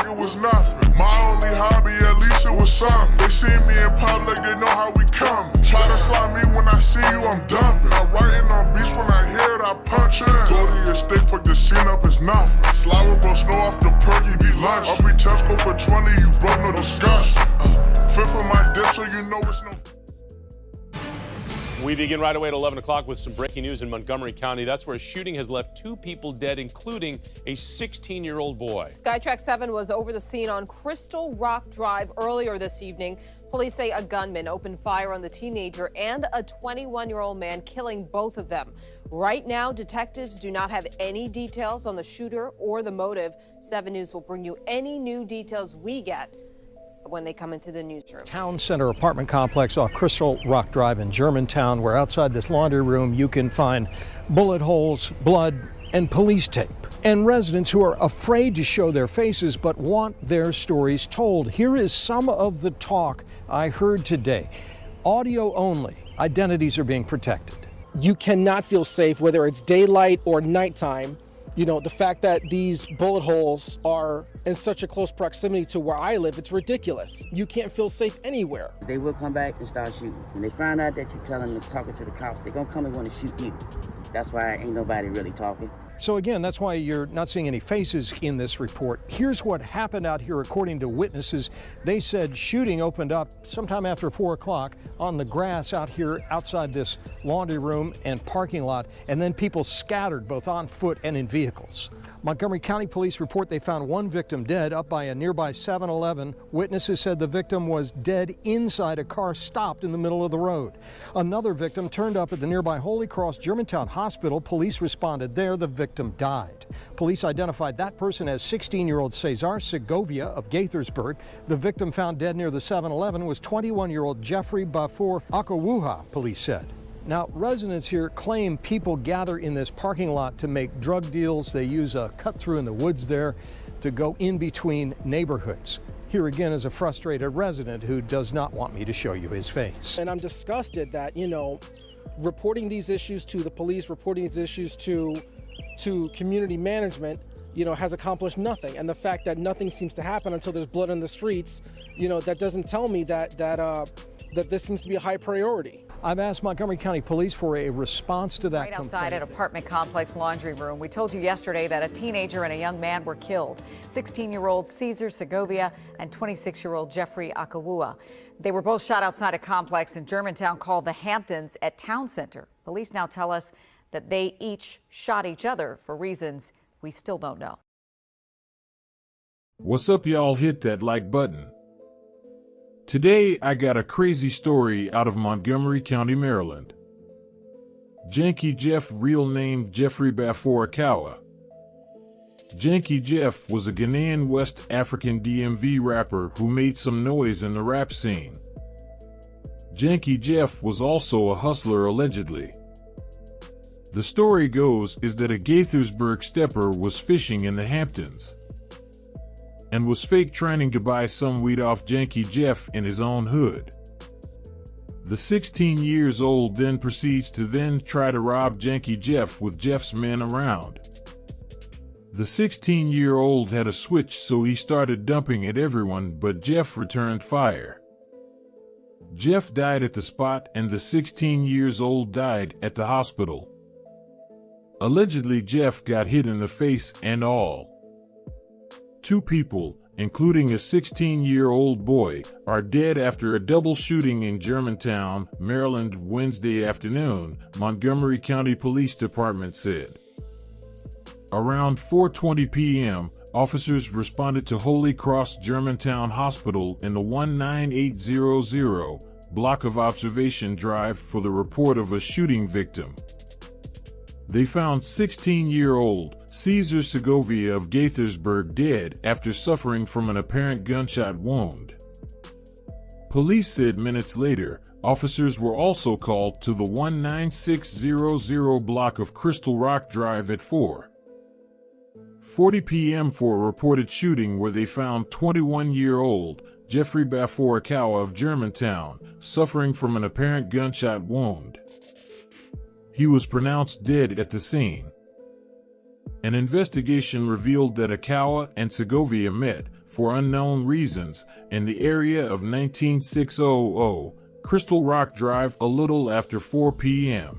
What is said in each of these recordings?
it was nothing. My only hobby, at least it was something. They see me in public, they know how we coming. Try to slide me when I see you, I'm dumping. I'm writing on beats when I hear it, I punch in. Go to your stick, fuck the scene up, it's nothing. Slide with bro snow off the perky, be lunch. I'll be Tesco for 20, you broke, no discussion. Fit for my diss, so you know it's no. We begin right away at 11 o'clock with some breaking news in Montgomery County. That's where a shooting has left 2 people dead, including a 16-year-old boy. Skytrack 7 was over the scene on Crystal Rock Drive earlier this evening. Police say a gunman opened fire on the teenager and a 21-year-old man, killing both of them. Right now, detectives do not have any details on the shooter or the motive. 7 News will bring you any new details we get when they come into the newsroom. Town Center apartment complex off Crystal Rock Drive in Germantown, where outside this laundry room you can find bullet holes, blood, and police tape. And residents who are afraid to show their faces but want their stories told. Here is some of the talk I heard today. Audio only. Identities are being protected. You cannot feel safe whether it's daylight or nighttime. You know, the fact that these bullet holes are in such a close proximity to where I live, it's ridiculous. You can't feel safe anywhere. They will come back and start shooting. When they find out that you're telling them, talking to the cops, they're gonna come and want to shoot you. That's why ain't nobody really talking. So again, that's why you're not seeing any faces in this report. Here's what happened out here according to witnesses. They said shooting opened up sometime after 4 o'clock on the grass out here outside this laundry room and parking lot, and then people scattered both on foot and in vehicles. Montgomery County Police report they found 1 victim dead up by a nearby 7-Eleven. Witnesses said the victim was dead inside a car stopped in the middle of the road. Another victim turned up at the nearby Holy Cross Germantown Hospital. Police responded there. The victim died. Police identified that person as 16-year-old Cesar Segovia of Gaithersburg. The victim found dead near the 7-Eleven was 21-year-old Jeffrey Bafour Akawuha, police said. Now, residents here claim people gather in this parking lot to make drug deals. They use a cut-through in the woods there to go in between neighborhoods. Here again is a frustrated resident who does not want me to show you his face. And I'm disgusted that, you know, reporting these issues to the police, reporting these issues to community management, you know, has accomplished nothing. And the fact that nothing seems to happen until there's blood in the streets, you know, that doesn't tell me that this seems to be a high priority. I've asked Montgomery County Police for a response to that right outside an apartment complex laundry room. We told you yesterday that a teenager and a young man were killed. 16-year-old Cesar Segovia and 26-year-old Jeffrey Akawuha. They were both shot outside a complex in Germantown called the Hamptons at Town Center. Police now tell us that they each shot each other for reasons we still don't know. What's up, y'all? Hit that like button. Today, I got a crazy story out of Montgomery County, Maryland. Janky Jeff, real name Jeffrey Bafour Akawuha. Janky Jeff was a Ghanaian West African DMV rapper who made some noise in the rap scene. Janky Jeff was also a hustler allegedly. The story goes is that a Gaithersburg stepper was fishing in the Hamptons and was fake trying to buy some weed off Janky Jeff in his own hood. The 16 years old then proceeds to try to rob Janky Jeff with Jeff's men around. The 16-year-old had a switch, so he started dumping at everyone, but Jeff returned fire. Jeff died at the spot and the 16 years old died at the hospital. Allegedly, Jeff got hit in the face and all. 2 people, including a 16-year-old boy, are dead after a double shooting in Germantown, Maryland, Wednesday afternoon, Montgomery County Police Department said. Around 4:20 p.m., officers responded to Holy Cross Germantown Hospital in the 19800 block of Observation Drive for the report of a shooting victim. They found 16-year-old Cesar Segovia of Gaithersburg dead after suffering from an apparent gunshot wound. Police said minutes later, officers were also called to the 19600 block of Crystal Rock Drive at 4:40 p.m. for a reported shooting where they found 21-year-old Jeffrey Bafour Akawuha of Germantown suffering from an apparent gunshot wound. He was pronounced dead at the scene. An investigation revealed that Akawuha and Segovia met, for unknown reasons in the area of 19600 Crystal Rock Drive a little after 4 p.m.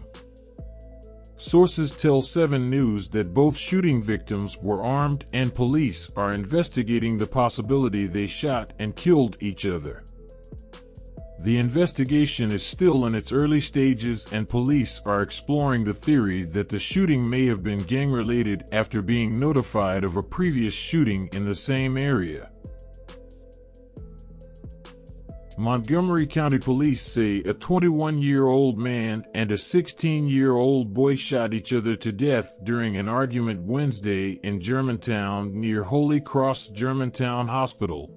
Sources tell 7 News that both shooting victims were armed and police are investigating the possibility they shot and killed each other. The investigation is still in its early stages and police are exploring the theory that the shooting may have been gang-related after being notified of a previous shooting in the same area. Montgomery County Police say a 21-year-old man and a 16-year-old boy shot each other to death during an argument Wednesday in Germantown near Holy Cross Germantown Hospital.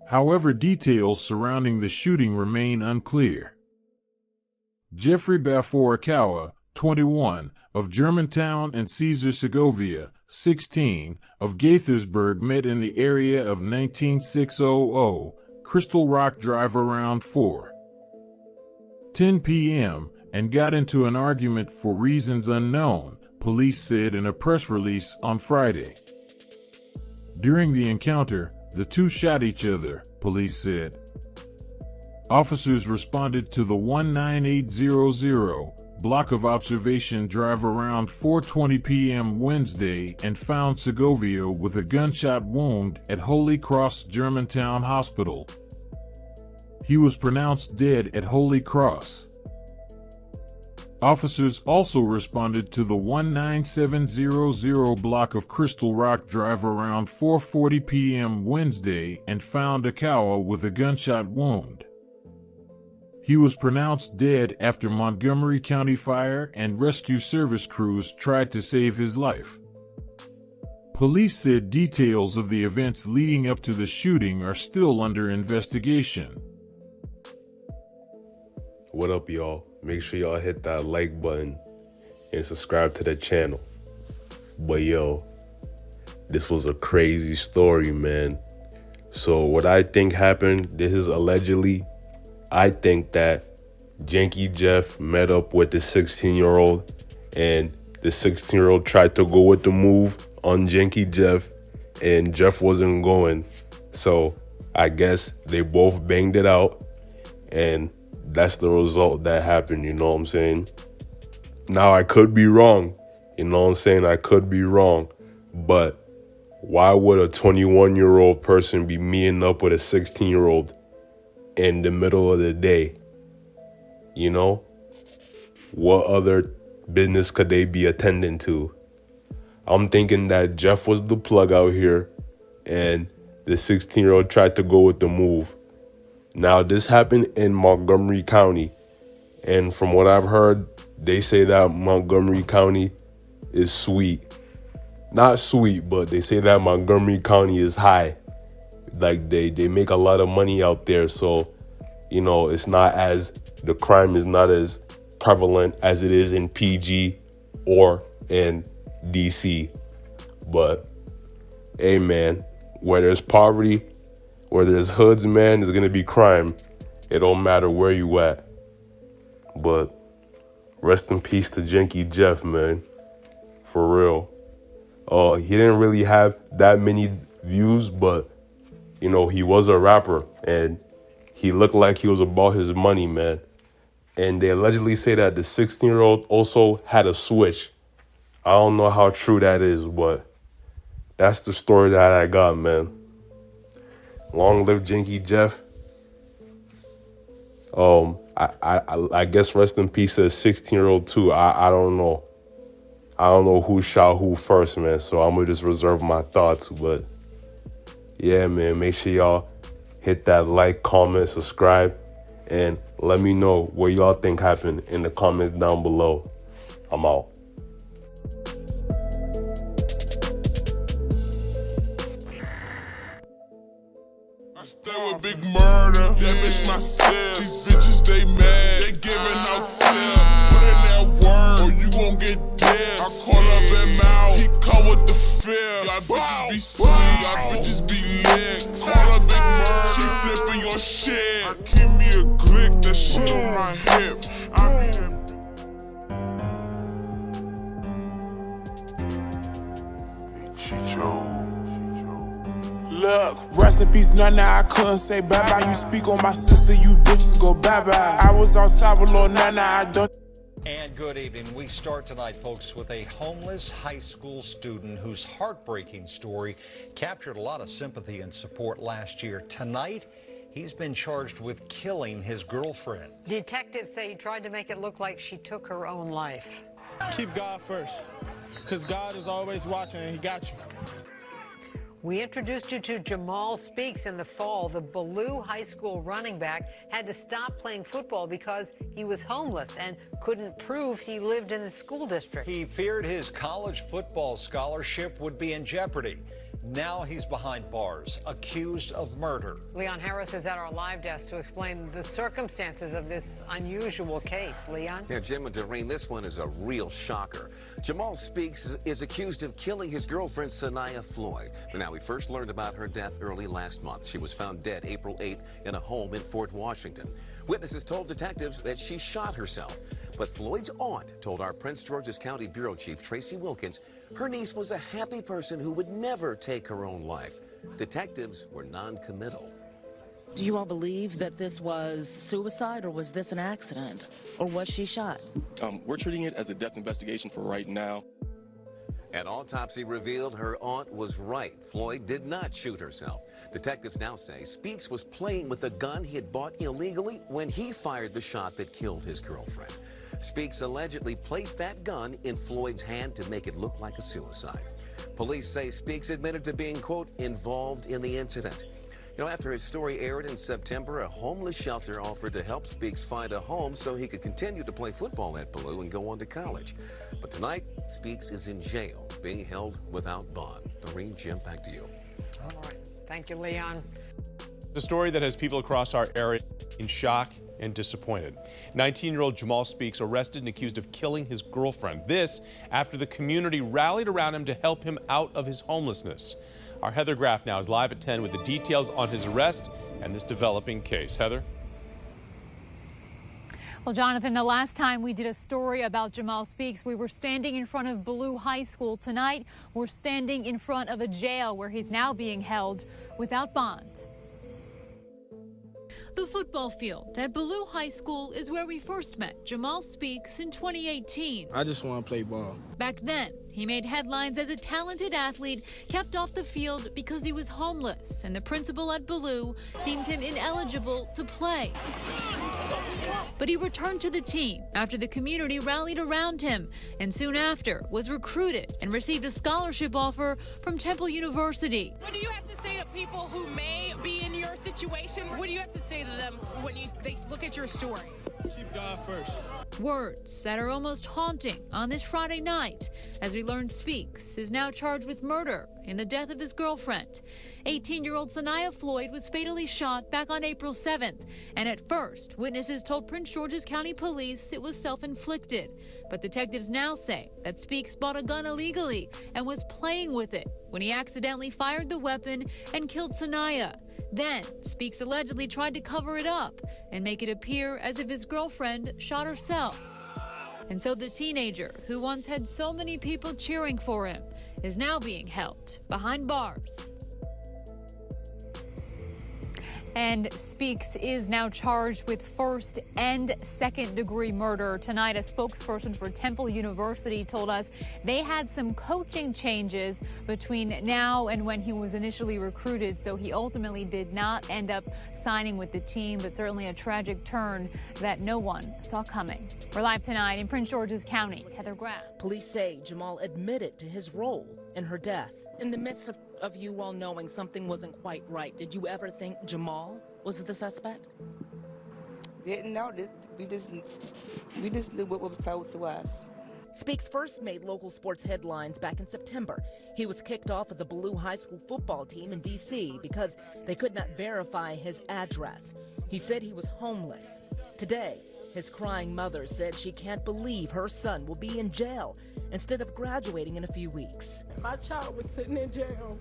However, details surrounding the shooting remain unclear. Jeffrey Baffour, 21, of Germantown, and Cesar Segovia, 16, of Gaithersburg met in the area of 19600 Crystal Rock Drive around 4:10 p.m. and got into an argument for reasons unknown, police said in a press release on Friday. During the encounter, the two shot each other, police said. Officers responded to the 19800 block of Observation Drive around 4:20 p.m. Wednesday and found Segovia with a gunshot wound at Holy Cross Germantown Hospital. He was pronounced dead at Holy Cross. Officers also responded to the 19700 block of Crystal Rock Drive around 4:40 p.m. Wednesday and found Akawa with a gunshot wound. He was pronounced dead after Montgomery County Fire and Rescue Service crews tried to save his life. Police said details of the events leading up to the shooting are still under investigation. What up, y'all? Make sure y'all hit that like button and subscribe to the channel. But yo, this was a crazy story, man. So what I think happened, this is allegedly, I think that Janky Jeff met up with the 16-year-old and the 16-year-old tried to go with the move on Janky Jeff and Jeff wasn't going. So I guess they both banged it out and that's the result that happened, you know what I'm saying? Now I could be wrong, you know what I'm saying? I could be wrong, but why would a 21-year-old person be meeting up with a 16-year-old in the middle of the day? You know, what other business could they be attending to? I'm thinking that Jeff was the plug out here and the 16-year-old tried to go with the move. Now this happened in Montgomery County, and from what I've heard, they say that Montgomery County is sweet. Not sweet, but they say that Montgomery County is high. Like they make a lot of money out there, so you know it's not as, the crime is not as prevalent as it is in PG or in DC. But hey man, where there's poverty, where there's hoods, man, there's gonna be crime. It don't matter where you at. But rest in peace to Janky Jeff, man. For real. He didn't really have that many views, but you know, he was a rapper and he looked like he was about his money, man. And they allegedly say that the 16-year-old also had a switch. I don't know how true that is, but that's the story that I got, man. Long live Janky Jeff. I guess rest in peace to the 16-year-old too. I don't know. I don't know who shot who first, man. So I'm gonna just reserve my thoughts. But yeah, man, make sure y'all hit that like, comment, subscribe, and let me know what y'all think happened in the comments down below. I'm out. I stay with big murder, that bitch myself. These bitches, they mad, they giving out tips. Put in that work, or you gon' get dead. I caught up in mouth, he come with the fear. Y'all bitches be sweet, y'all bitches be lit. Caught up big murder, she flipping your shit. I keep me a glick, that shit on my hip. I be that. Look, rest in peace, none I couldn't say bye-bye. You speak on my sister, you bitches go bye-bye. I was outside with Lil Nef, I don't. And good evening. We start tonight, folks, with a homeless high school student whose heartbreaking story captured a lot of sympathy and support last year. Tonight, he's been charged with killing his girlfriend. Detectives say he tried to make it look like she took her own life. Keep God first, because God is always watching and he got you. We introduced you to Jamal Speaks in the fall. The Ballou High School running back had to stop playing football because he was homeless and couldn't prove he lived in the school district. He feared his college football scholarship would be in jeopardy. Now he's behind bars, accused of murder. Leon Harris is at our live desk to explain the circumstances of this unusual case. Leon? Yeah, Jim and Doreen, this one is a real shocker. Jamal Speaks is accused of killing his girlfriend, Sanaya Floyd. But now, we first learned about her death early last month. She was found dead April 8th in a home in Fort Washington. Witnesses told detectives that she shot herself. But Floyd's aunt told our Prince George's County Bureau Chief, Tracy Wilkins, her niece was a happy person who would never take her own life. Detectives were non-committal. Do you all believe that this was suicide, or was this an accident, or was she shot? We're treating it as a death investigation for right now. An autopsy revealed her aunt was right. Floyd did not shoot herself. Detectives now say Speaks was playing with a gun he had bought illegally when he fired the shot that killed his girlfriend. Speaks allegedly placed that gun in Floyd's hand to make it look like a suicide. Police say Speaks admitted to being, quote, involved in the incident. You know, after his story aired in September, a homeless shelter offered to help Speaks find a home so he could continue to play football at Ballou and go on to college. But tonight, Speaks is in jail, being held without bond. Doreen, Jim, back to you. All right. Thank you, Leon. The story that has people across our area in shock and disappointed. 19-year-old Jamal Speaks arrested and accused of killing his girlfriend. This after the community rallied around him to help him out of his homelessness. Our Heather Graff now is live at 10 with the details on his arrest and this developing case. Heather? Well, Jonathan, the last time we did a story about Jamal Speaks, we were standing in front of Ballou High School. Tonight, we're standing in front of a jail where he's now being held without bond. The football field at Ballou High School is where we first met Jamal Speaks in 2018. I just want to play ball. Back then, he made headlines as a talented athlete kept off the field because he was homeless, and the principal at Ballou deemed him ineligible to play. But he returned to the team after the community rallied around him, and soon after was recruited and received a scholarship offer from Temple University. What do you have to say to people who may be in your situation? What do you have to say to them when they look at your story? Keep God first. Words that are almost haunting on this Friday night, as we learn Speaks is now charged with murder in the death of his girlfriend. 18-year-old Sanaya Floyd was fatally shot back on April 7th, and at first, witnesses told Prince George's County Police it was self-inflicted. But detectives now say that Speaks bought a gun illegally and was playing with it when he accidentally fired the weapon and killed Sanaya. Then, Speaks allegedly tried to cover it up and make it appear as if his girlfriend shot herself. And so the teenager, who once had so many people cheering for him, is now being held behind bars. And Speaks is now charged with first and second-degree murder. Tonight, a spokesperson for Temple University told us they had some coaching changes between now and when he was initially recruited, so he ultimately did not end up signing with the team, but certainly a tragic turn that no one saw coming. We're live tonight in Prince George's County. Heather Graff. Police say Jamal admitted to his role in her death. In the midst of you all knowing something wasn't quite right, did you ever think Jamal was the suspect? Didn't know. We just knew what was told to us. Speaks first made local sports headlines back in September. He was kicked off of the Ballou High School football team in D.C. because they could not verify his address. He said he was homeless. Today, his crying mother said she can't believe her son will be in jail instead of graduating in a few weeks. My child was sitting in jail,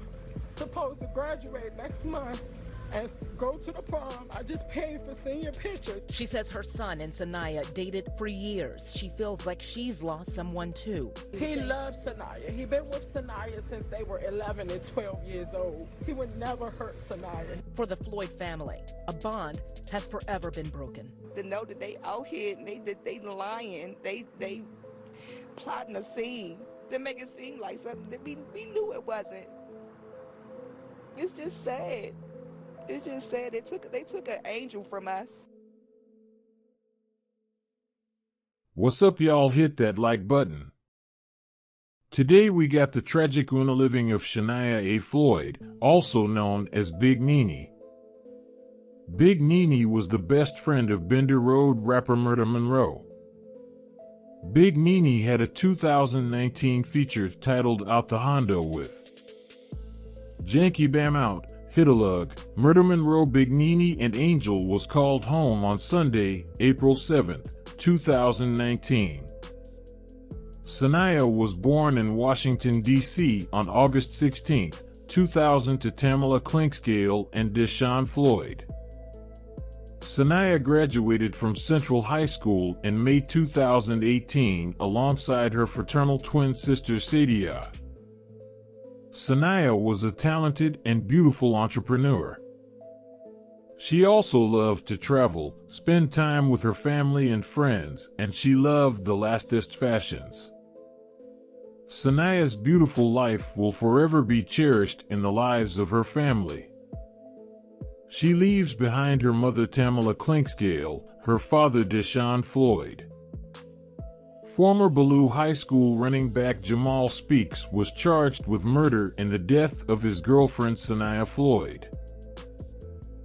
supposed to graduate next month, and go to the prom. I just paid for senior pictures. She says her son and Sanaya dated for years. She feels like she's lost someone too. He loves Sanaya. He been with Sanaya since they were 11 and 12 years old. He would never hurt Sanaya. For the Floyd family, a bond has forever been broken. To know that they out here and they lying, they plotting a scene. They make it seem like something that we knew it wasn't. It's just sad. It's just sad. They took an angel from us. What's up, y'all? Hit that like button. Today we got the tragic unaliving of Shania A. Floyd, also known as Big Nene. Big Nene was the best friend of Bender Road rapper Murder Monroe. Big Nene had a 2019 feature titled Out the Hondo with Janky Bam Out, Hit a Lug, Murder Monroe. Big Nene and Angel was called home on Sunday, April 7th, 2019. Sanaya was born in Washington, D.C. on August 16, 2000 to Tamala Clinkscale and Deshaun Floyd. Sanaya graduated from Central High School in May 2018 alongside her fraternal twin sister Sadia. Sanaya was a talented and beautiful entrepreneur. She also loved to travel, spend time with her family and friends, and she loved the latest fashions. Sanaya's beautiful life will forever be cherished in the lives of her family. She leaves behind her mother Tamala Clinkscale, her father Deshaun Floyd. Former Ballou High School running back Jamal Speaks was charged with murder in the death of his girlfriend Sanaya Floyd.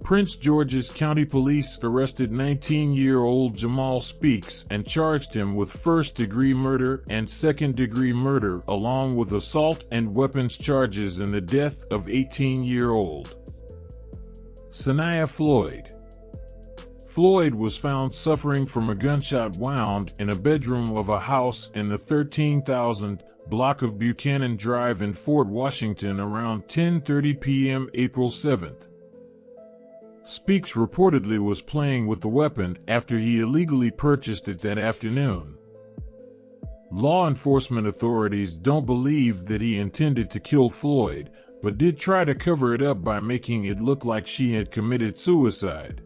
Prince George's County Police arrested 19-year-old Jamal Speaks and charged him with first-degree murder and second-degree murder along with assault and weapons charges in the death of 18-year-old Sanaya Floyd. Floyd was found suffering from a gunshot wound in a bedroom of a house in the 13,000 block of Buchanan Drive in Fort Washington around 10:30 p.m. April 7th. Speaks reportedly was playing with the weapon after he illegally purchased it that afternoon. Law enforcement authorities don't believe that he intended to kill Floyd, but did try to cover it up by making it look like she had committed suicide.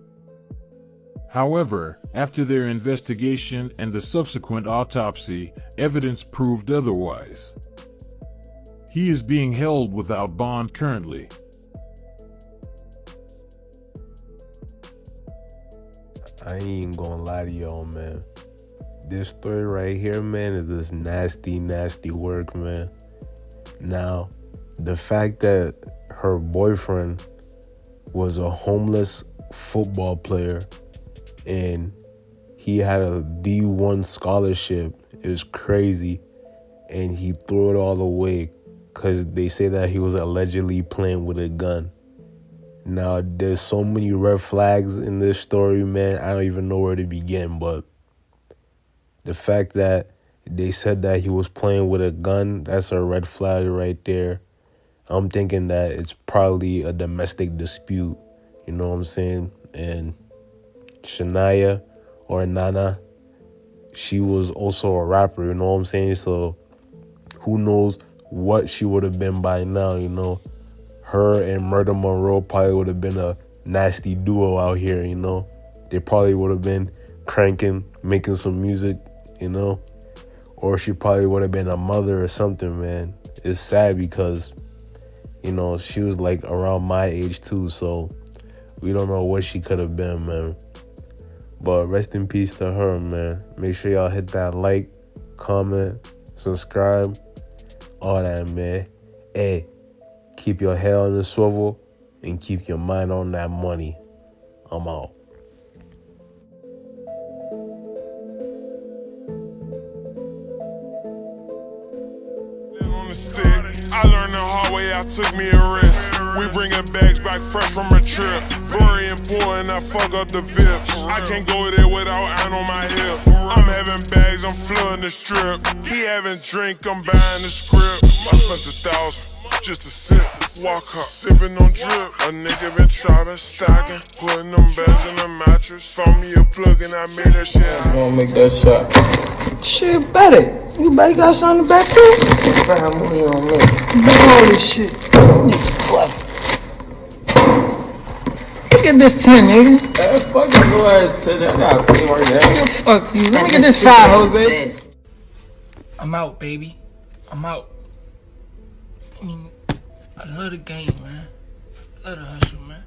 However, after their investigation and the subsequent autopsy, evidence proved otherwise. He is being held without bond currently. I ain't even gonna lie to y'all, man. This story right here, man, is this nasty, nasty work, man. Now, the fact that her boyfriend was a homeless football player and he had a D1 scholarship is crazy, and he threw it all away because they say that he was allegedly playing with a gun. Now, there's so many red flags in this story, man. I don't even know where to begin, but the fact that they said that he was playing with a gun, that's a red flag right there. I'm thinking that it's probably a domestic dispute, you know what I'm saying? And Shania, or Nana, she was also a rapper, you know what I'm saying? So who knows what she would have been by now, you know? Her and Murder Monroe probably would have been a nasty duo out here, you know? They probably would have been cranking, making some music, you know? Or she probably would have been a mother or something, man. It's sad because, you know, she was like around my age too, so we don't know what she could have been, man. But rest in peace to her, man. Make sure y'all hit that like, comment, subscribe, all that, man. Hey, keep your head on the swivel and keep your mind on that money. I'm out. On the stick, I learned the hard way, I took me a risk. We bringing bags back fresh from a trip. Very important, I fuck up the VIPs. I can't go there without iron on my hip. I'm having bags, I'm flooding the strip. He having drink, I'm buying the script. I spent 1,000 just to sip. walk up, sipping on drip. A nigga been chopping, stacking, putting them beds in the mattress. Found me a plug and I made that shit happen. Gonna make that shot. Shit, bet it. You bet you got something to bet too? Family on me. Bet all this shit. Nigga clever. Look at this 10, nigga. That fucking your ass 10. I got a pay right there. Fuck you. Let me get this 5, Jose. I'm out, baby. I'm out. I mean, I love the game, man. I love the hustle, man.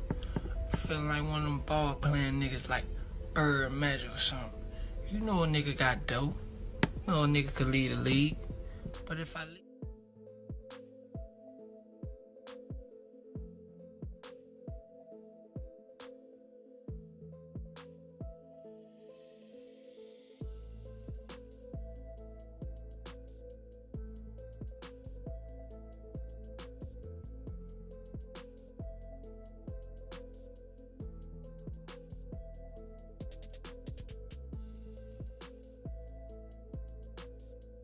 I feel like one of them ball playing niggas like Bird Magic or something. You know a nigga got dope. You know a nigga could lead a league. But if I leave...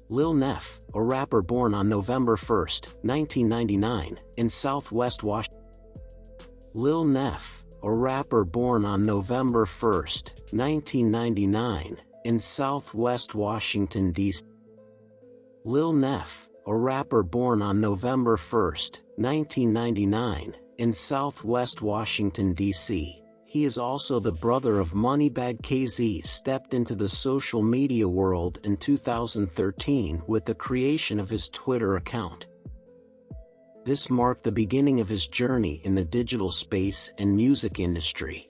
Lil Nef, a rapper born on November 1st, 1999, in Southwest Washington. Lil Nef, a rapper born on November 1st, 1999, in Southwest Washington, D.C. Lil Nef, a rapper born on November 1st, 1999, in Southwest Washington, D.C. He is also the brother of Moneybag KZ, stepped into the social media world in 2013 with the creation of his Twitter account. This marked the beginning of his journey in the digital space and music industry.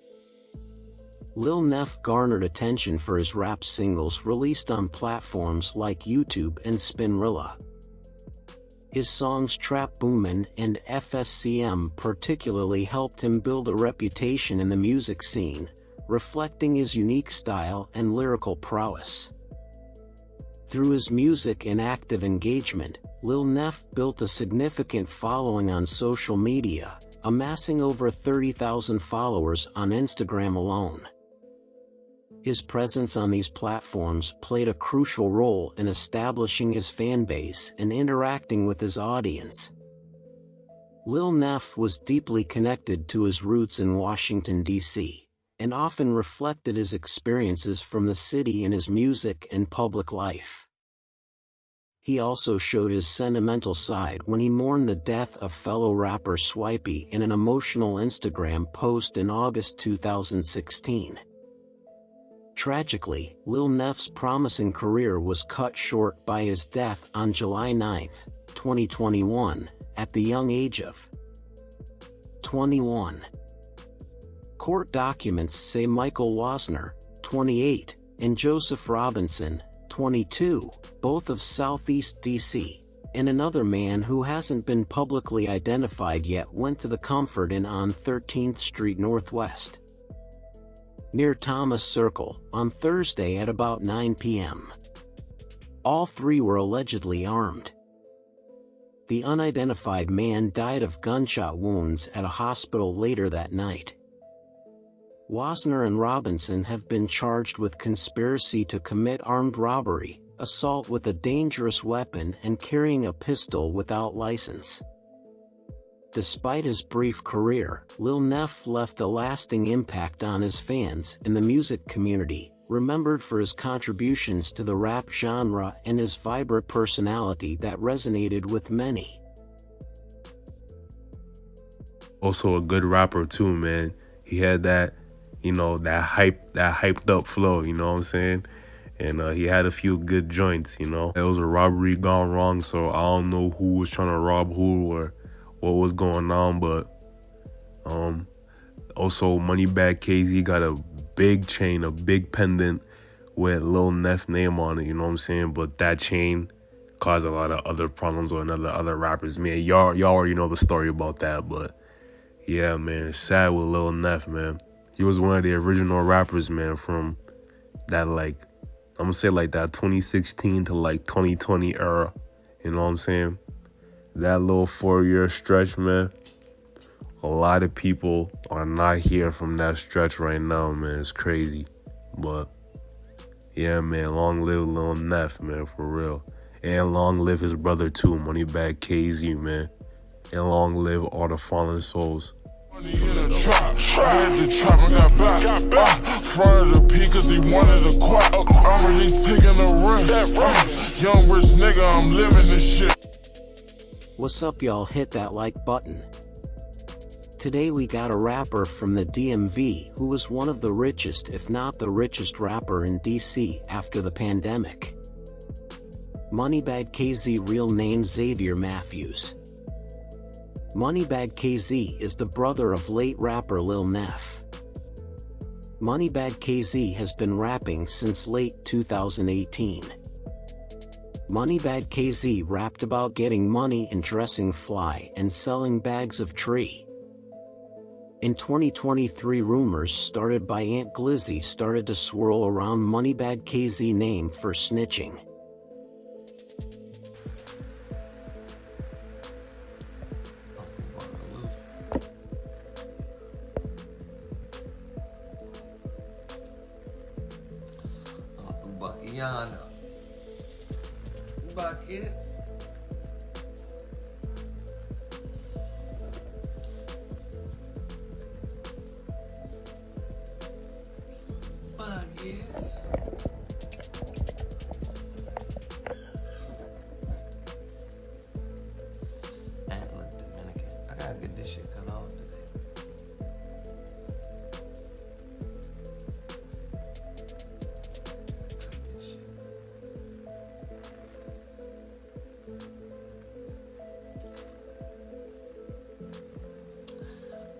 Lil Nef garnered attention for his rap singles released on platforms like YouTube and Spinrilla. His songs Trap Boomin' and FSCM particularly helped him build a reputation in the music scene, reflecting his unique style and lyrical prowess. Through his music and active engagement, Lil Nef built a significant following on social media, amassing over 30,000 followers on Instagram alone. His presence on these platforms played a crucial role in establishing his fanbase and interacting with his audience. Lil Nef was deeply connected to his roots in Washington, D.C., and often reflected his experiences from the city in his music and public life. He also showed his sentimental side when he mourned the death of fellow rapper Swipey in an emotional Instagram post in August 2016. Tragically, Lil Nef's promising career was cut short by his death on July 9, 2021, at the young age of 21. Court documents say Michael Wasner, 28, and Joseph Robinson, 22, both of Southeast D.C., and another man who hasn't been publicly identified yet went to the Comfort Inn on 13th Street Northwest, near Thomas Circle, on Thursday at about 9 p.m. All three were allegedly armed. The unidentified man died of gunshot wounds at a hospital later that night. Wasner and Robinson have been charged with conspiracy to commit armed robbery, assault with a dangerous weapon, and carrying a pistol without license. Despite his brief career, Lil Nef left a lasting impact on his fans and the music community, remembered for his contributions to the rap genre and his vibrant personality that resonated with many. Also a good rapper too, man. He had that, that hyped up flow, you know what I'm saying? And he had a few good joints, It was a robbery gone wrong, so I don't know who was trying to rob who or what was going on, but also Moneybag KZ got a big chain, a big pendant with Lil Nef name on it, you know what I'm saying? But that chain caused a lot of other problems with other rappers. Man, y'all already know the story about that, but yeah, man, it's sad with Lil Nef, man. He was one of the original rappers, man, from that, I'm gonna say that 2016 to 2020 era, you know what I'm saying? That little 4-year stretch, man, a lot of people are not here from that stretch right now, man. It's crazy. But yeah, man, long live Lil Nef, man, for real. And long live his brother too, Moneybag KZ, man. and long live all the fallen souls. Money in the trap, I had the trap and got back. Front of the P cause he wanted a quack. I'm really taking a risk. Young rich nigga, I'm living this shit. What's up, y'all? Hit that like button. Today we got a rapper from the DMV who was one of the richest, if not the richest rapper in DC after the pandemic. Moneybag KZ, real name Xavier Matthews. Moneybag KZ is the brother of late rapper Lil Nef. Moneybag KZ has been rapping since late 2018. Moneybag KZ rapped about getting money and dressing fly and selling bags of tree. In 2023, rumors started by Aunt Glizzy started to swirl around Moneybag KZ name for snitching. Buckiana. Buckets. Buckets. And look, Dominican. I gotta get this shit cut off today.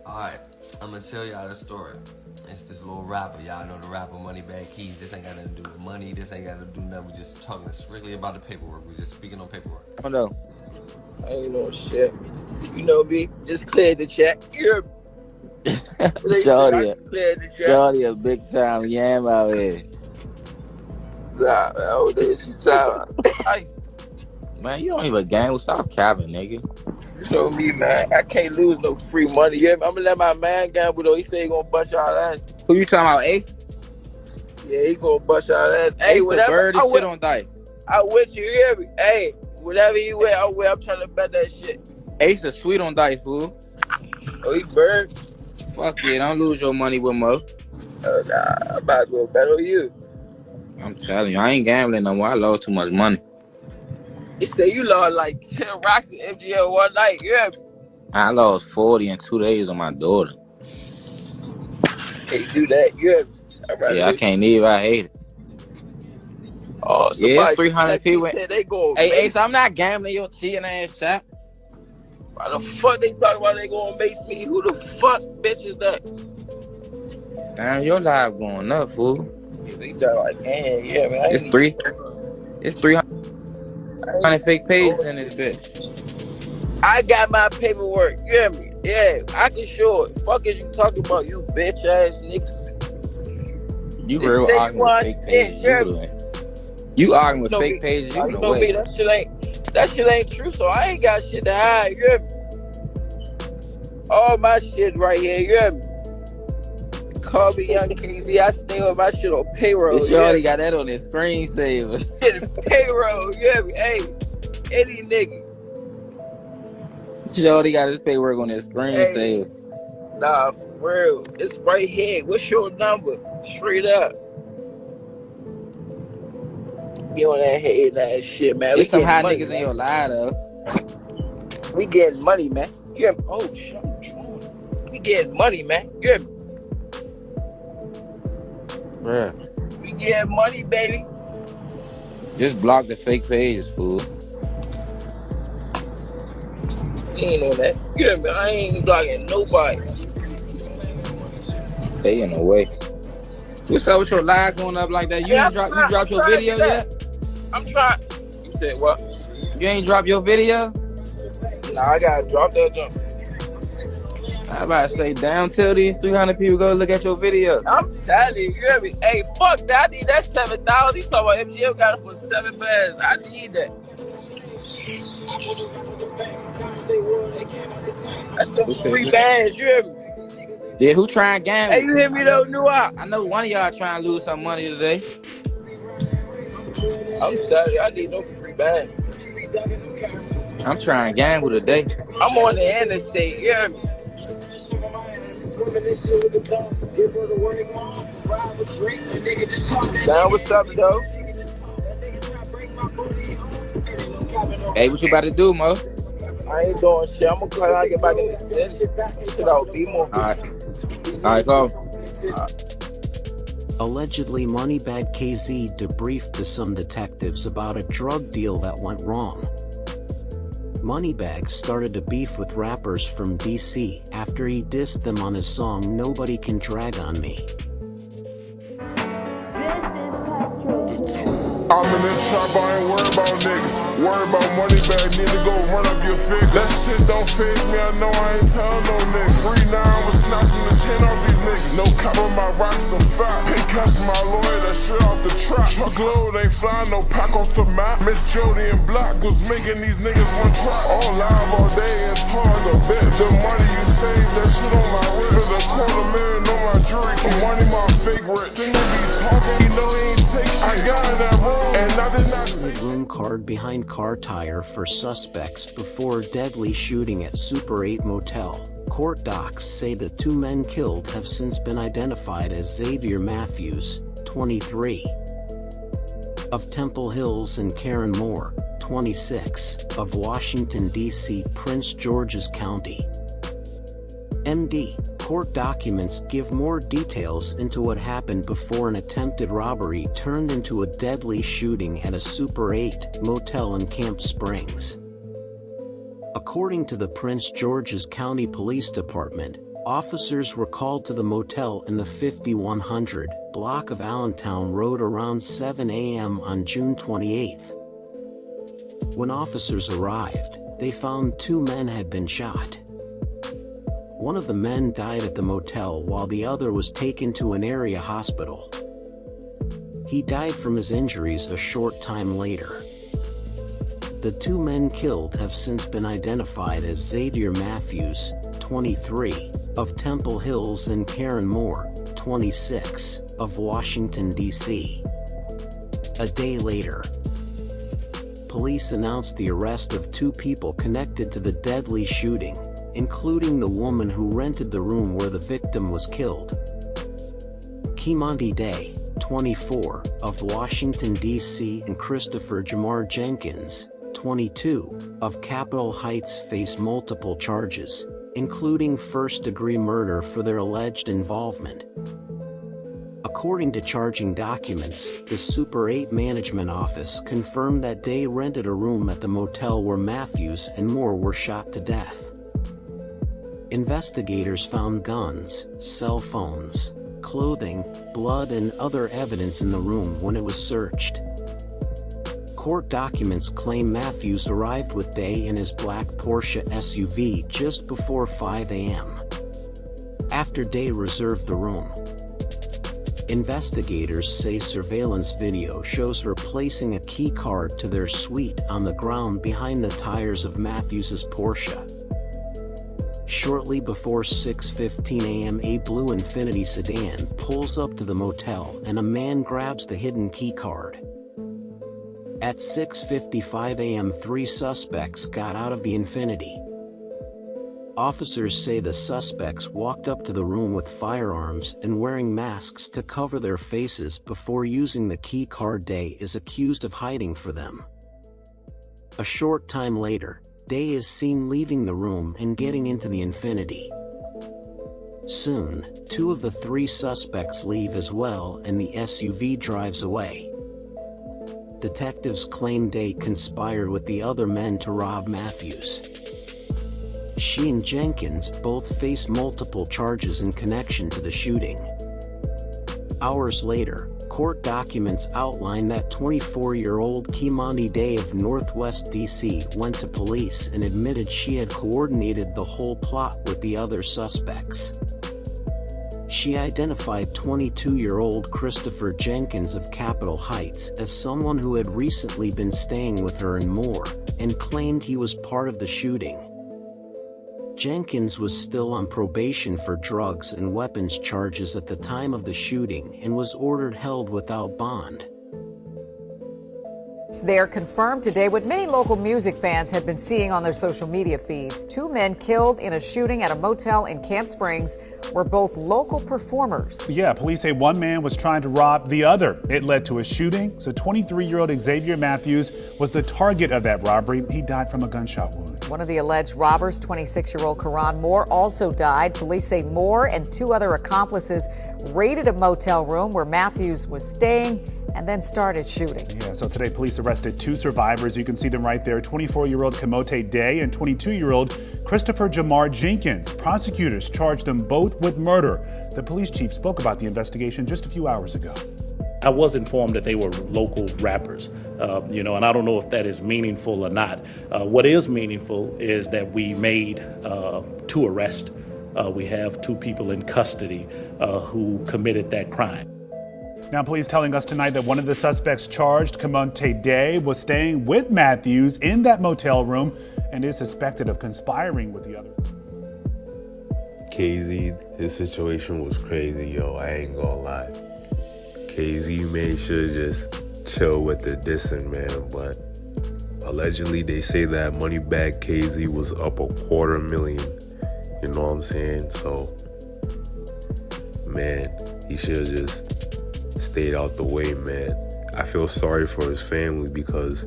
Alright, I'm gonna tell y'all the story. It's this little rapper. Y'all know the rapper Moneybag KZ. This ain't got nothing to do with money. This ain't got to do nothing. We just talking strictly about the paperwork. We just speaking on paperwork. Oh no. I ain't no shit. You know me. Just cleared the check. You're Shorty a big time yam out here. Nah, man, I would you time. Man, you don't even gang. Stop capping, nigga. You know me, man. I can't lose no free money. Yeah, I'm gonna let my man gamble though. He say he gonna bust y'all ass. Who you talking about, Ace? Yeah, he gonna bust y'all ass. Hey, Ace whatever. Bird and shit on dice. I with you, hear me? Hey, whatever you with, I'm with. I'm trying to bet that shit. Ace is sweet on dice, fool. Oh, he bird? Fuck yeah, don't lose your money with Mo. Oh, nah, I might as well bet on you. I'm telling you, I ain't gambling no more. I lost too much money. He said you lost like 10 rocks in MGL one night, yeah. I lost 40 in 2 days on my daughter. Can't do that, yeah. Yeah, I can't leave. I hate it. Oh, yeah, 300 people. Said they go. Hey, Ace, I'm not gambling your cheating ass shop. Why the fuck they talking about they gonna mace me? Who the fuck bitch is that? Damn, your live going up, fool. They talking like, yeah, man. It's 300 fake pages in this bitch. I got my paperwork. You hear me? Yeah, I can show it. Fuck is you talking about, you bitch ass niggas? You real arguing with fake pages. You arguing with fake pages. You know me. That shit ain't true. So I ain't got shit to hide. You hear me? All my shit right here. You hear me? Call me Young KZ. I stay with my shit on payroll. This shorty got that on his screensaver. Shit, payroll. You hear me? Hey, any nigga. Shorty got his paperwork on his screensaver. Hey, nah, for real. It's right here. What's your number? Straight up. Be on that head and that shit, man. There's some hot niggas in your lie, though. We getting money, man. You hear me? Oh, shit. We getting money, man. You hear me? Bruh. We getting money, baby. Just block the fake pages, fool. You ain't on that. You hear me? I ain't blocking nobody. They in the way. What's up with your live going up like that? You ain't dropped your video yet? I'm trying. You said what? You ain't dropped your video? Nah, I gotta drop that jump. I about to say, down till these 300 people go look at your video. I'm telling you, you hear me? Hey, fuck that. I need that 7,000. You talking about MGM got it for 7 bands. I need that. That's some free bands, you hear me? Yeah, who trying to gamble? Hey, you hear me though, New York? I know one of y'all trying to lose some money today. I'm telling you, I need no free bands. I'm trying to gamble today. I'm on the interstate, you hear me? Damn, what's up, though? Hey, what you about to do, Mo? I ain't doing shit. I'm gonna call out and get back in the city. Shit out, be more. Alright, go. Allegedly, Moneybag KZ debriefed to some detectives about a drug deal that went wrong. Moneybag started a beef with rappers from DC after he dissed them on his song Nobody Can Drag on Me. I'm in the trap, I ain't worried about niggas. Worried about money bag, need to go run up your figures. That shit don't faze me, I know I ain't tell no nigga. Free now, I was snatching the chain off these niggas. No cop on my rocks, I'm fat. Pink cuss my lawyer, that shit off the trap. Truckload ain't flying, no pack off the map. Miss Jody and Black was making these niggas run trap. All live all day and tall as a bitch. The money you save, that shit on my wrist. For the $250,000 on my jewelry, money my favorite. Singer be talking, he know he ain't take shit. I got that room. Room card behind car tire for suspects before deadly shooting at Super 8 Motel. Court docs say the two men killed have since been identified as Xavier Matthews, 23, of Temple Hills, and Karen Moore, 26, of Washington, D.C., Prince George's County. MD. Court documents give more details into what happened before an attempted robbery turned into a deadly shooting at a Super 8 motel in Camp Springs. According to the Prince George's County Police Department, officers were called to the motel in the 5100 block of Allentown Road around 7 a.m. on June 28. When officers arrived, they found two men had been shot. One of the men died at the motel while the other was taken to an area hospital. He died from his injuries a short time later. The two men killed have since been identified as Xavier Matthews, 23, of Temple Hills, and Karen Moore, 26, of Washington, D.C. A day later, police announced the arrest of two people connected to the deadly shooting, including the woman who rented the room where the victim was killed. Kimani Day, 24, of Washington, D.C., and Christopher Jamar Jenkins, 22, of Capitol Heights face multiple charges, including first-degree murder for their alleged involvement. According to charging documents, the Super 8 management office confirmed that Day rented a room at the motel where Matthews and Moore were shot to death. Investigators found guns, cell phones, clothing, blood, and other evidence in the room when it was searched. Court documents claim Matthews arrived with Day in his black Porsche SUV just before 5 a.m. after Day reserved the room. Investigators say surveillance video shows her placing a key card to their suite on the ground behind the tires of Matthews's Porsche. Shortly before 6:15 a.m. a blue Infiniti sedan pulls up to the motel and a man grabs the hidden key card. At 6:55 a.m. three suspects got out of the Infiniti. Officers say the suspects walked up to the room with firearms and wearing masks to cover their faces before using the key card. Day is accused of hiding for them. A short time later, Day is seen leaving the room and getting into the Infiniti. Soon, two of the three suspects leave as well and the SUV drives away. Detectives claim Day conspired with the other men to rob Matthews. She and Jenkins both face multiple charges in connection to the shooting. Hours later, court documents outline that 24-year-old Kimani Day of Northwest D.C. went to police and admitted she had coordinated the whole plot with the other suspects. She identified 22-year-old Christopher Jenkins of Capitol Heights as someone who had recently been staying with her and Moore, and claimed he was part of the shooting. Jenkins was still on probation for drugs and weapons charges at the time of the shooting and was ordered held without bond. They're confirmed today what many local music fans had been seeing on their social media feeds. 2 men killed in a shooting at a motel in Camp Springs were both local performers. Yeah, police say one man was trying to rob the other. It led to a shooting. So 23-year-old Xavier Matthews was the target of that robbery. He died from a gunshot wound. One of the alleged robbers, 26-year-old Karan Moore, also died. Police say Moore and 2 other accomplices raided a motel room where Matthews was staying and then started shooting. Yeah, so today police arrested 2 survivors. You can see them right there, 24-year-old Kamote Day and 22-year-old Christopher Jamar Jenkins. Prosecutors charged them both with murder. The police chief spoke about the investigation just a few hours ago. I was informed that they were local rappers, and I don't know if that is meaningful or not. What is meaningful is that we made 2 arrests. We have 2 people in custody who committed that crime. Now, police telling us tonight that one of the suspects charged, Kamonte Day, was staying with Matthews in that motel room and is suspected of conspiring with the other. KZ, his situation was crazy, yo. I ain't gonna lie. KZ made sure to just chill with the dissing, man. But allegedly, they say that Moneybag KZ was up $250,000. You know what I'm saying? So, man, he should have just stayed out the way, man. I feel sorry for his family because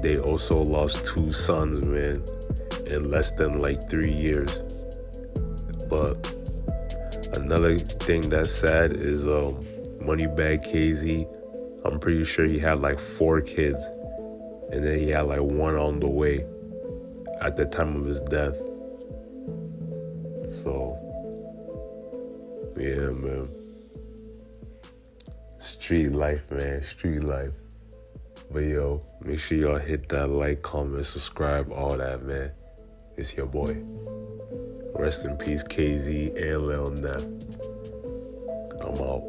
they also lost 2 sons, man, in less than like 3 years. But another thing that's sad is Moneybag KZ. I'm pretty sure he had like 4 kids, and then he had like 1 on the way at the time of his death. So, yeah, man. Street life, man. Street life. But yo, make sure y'all hit that like, comment, subscribe, all that, man. It's your boy. Rest in peace, KZ and Lil Nef. I'm out.